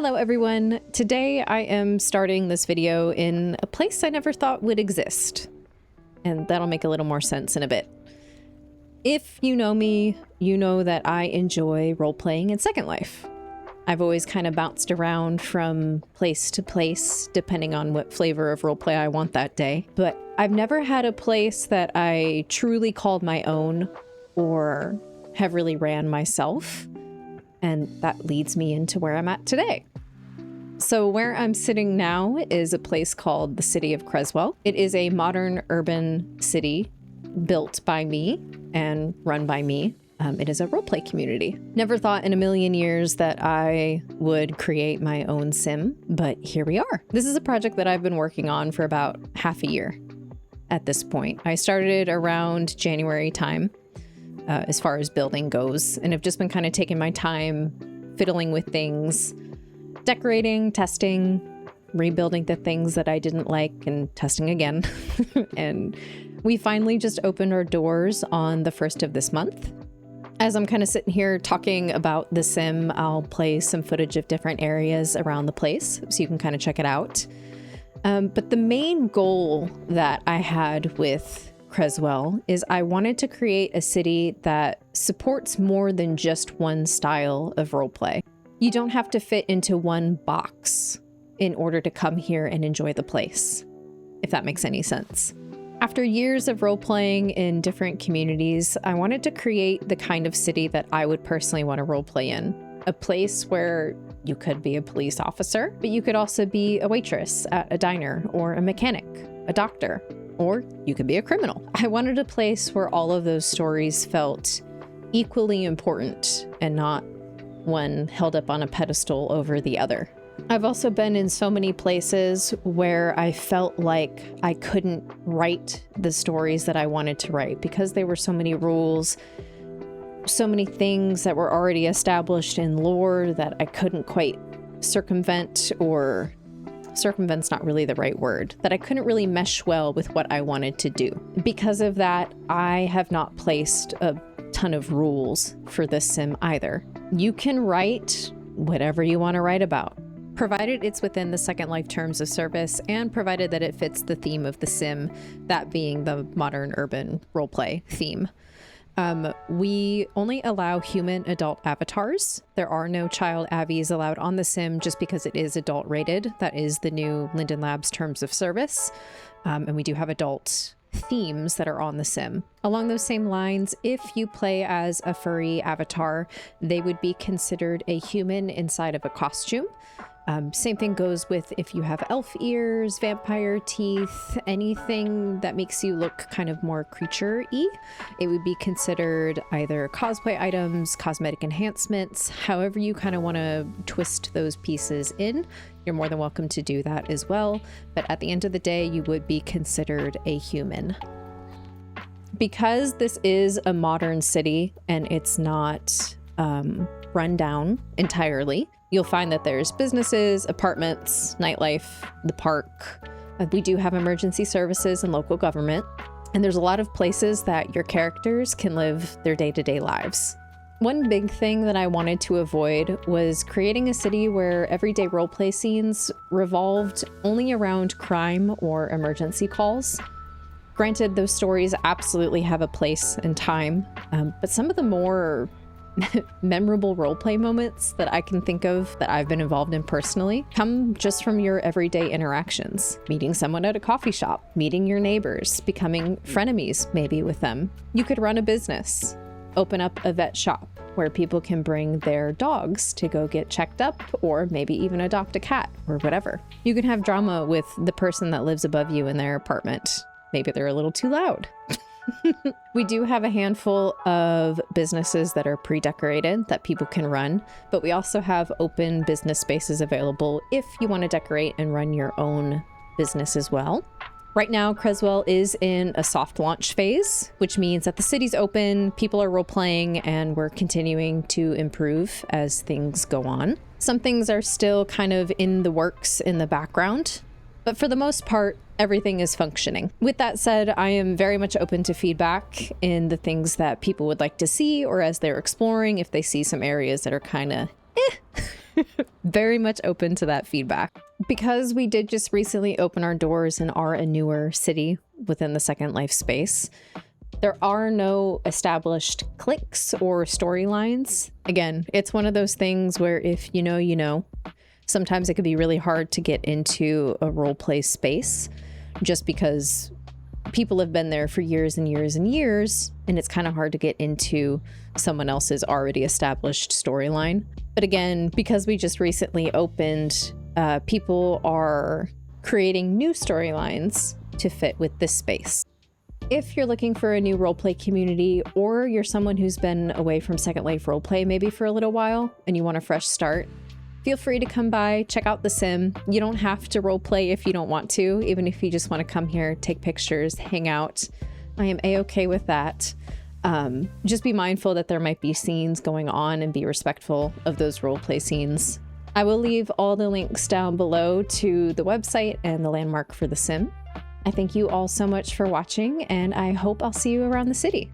Hello everyone! Today I am starting this video in a place I never thought would exist. And that'll make a little more sense in a bit. If you know me, you know that I enjoy role-playing in Second Life. I've always kind of bounced around from place to place, depending on what flavor of roleplay I want that day. But I've never had a place that I truly called my own or have really ran myself. And that leads me into where I'm at today. So where I'm sitting now is a place called the City of Creswell. It is a modern urban city built by me and run by me. It is a roleplay community. Never thought in a million years that I would create my own sim, but here we are. This is a project that I've been working on for about half a year at this point. I started around January time. As far as building goes, and I've just been kind of taking my time fiddling with things, decorating, testing, rebuilding the things that I didn't like and testing again. And we finally just opened our doors on the 1st of this month. As I'm kind of sitting here talking about the sim, I'll play some footage of different areas around the place so you can kind of check it out. But the main goal that I had with Creswell is I wanted to create a city that supports more than just one style of roleplay. You don't have to fit into one box in order to come here and enjoy the place, if that makes any sense. After years of roleplaying in different communities, I wanted to create the kind of city that I would personally want to roleplay in. A place where you could be a police officer, but you could also be a waitress at a diner, or a mechanic, a doctor, or you could be a criminal. I wanted a place where all of those stories felt equally important and not one held up on a pedestal over the other. I've also been in so many places where I felt like I couldn't write the stories that I wanted to write because there were so many rules, so many things that were already established in lore that I couldn't quite circumvent, or circumvent's not really the right word, that I couldn't really mesh well with what I wanted to do. Because of that, I have not placed a ton of rules for this sim either. You can write whatever you want to write about, provided it's within the Second Life terms of service and provided that it fits the theme of the sim, that being the modern urban roleplay theme. We only allow human adult avatars. There are no child avies allowed on the sim just because it is adult rated. That is the new Linden Labs terms of service. And we do have adult themes that are on the sim. Along those same lines, if you play as a furry avatar, they would be considered a human inside of a costume. Same thing goes with if you have elf ears, vampire teeth, anything that makes you look kind of more creature-y. It would be considered either cosplay items, cosmetic enhancements, however you kind of want to twist those pieces in. You're more than welcome to do that as well. But at the end of the day, you would be considered a human. Because this is a modern city and it's not run down entirely, you'll find that there's businesses, apartments, nightlife, the park. We do have emergency services and local government. And there's a lot of places that your characters can live their day-to-day lives. One big thing that I wanted to avoid was creating a city where everyday roleplay scenes revolved only around crime or emergency calls. Granted, those stories absolutely have a place and time, but some of the more memorable roleplay moments that I can think of that I've been involved in personally come just from your everyday interactions. Meeting someone at a coffee shop, meeting your neighbors, becoming frenemies maybe with them. You could run a business, open up a vet shop where people can bring their dogs to go get checked up, or maybe even adopt a cat or whatever. You can have drama with the person that lives above you in their apartment. Maybe they're a little too loud. We do have a handful of businesses that are pre-decorated that people can run, but we also have open business spaces available if you want to decorate and run your own business as well. Right now, Creswell is in a soft launch phase, which means that the city's open, people are role-playing, and we're continuing to improve as things go on. Some things are still kind of in the works in the background, but for the most part, everything is functioning. With that said, I am very much open to feedback in the things that people would like to see, or as they're exploring, if they see some areas that are kind of very much open to that feedback. Because we did just recently open our doors and are a newer city within the Second Life space, there are no established cliques or storylines. Again, it's one of those things where if you know, you know. Sometimes it could be really hard to get into a roleplay space just because people have been there for years and years and years, and it's kind of hard to get into someone else's already established storyline. But again, because we just recently opened, people are creating new storylines to fit with this space. If you're looking for a new roleplay community, or you're someone who's been away from Second Life roleplay maybe for a little while and you want a fresh start, feel free to come by, check out the sim. You don't have to roleplay if you don't want to, even if you just want to come here, take pictures, hang out. I am a-okay with that. Just be mindful that there might be scenes going on and be respectful of those roleplay scenes. I will leave all the links down below to the website and the landmark for the sim. I thank you all so much for watching, and I hope I'll see you around the city.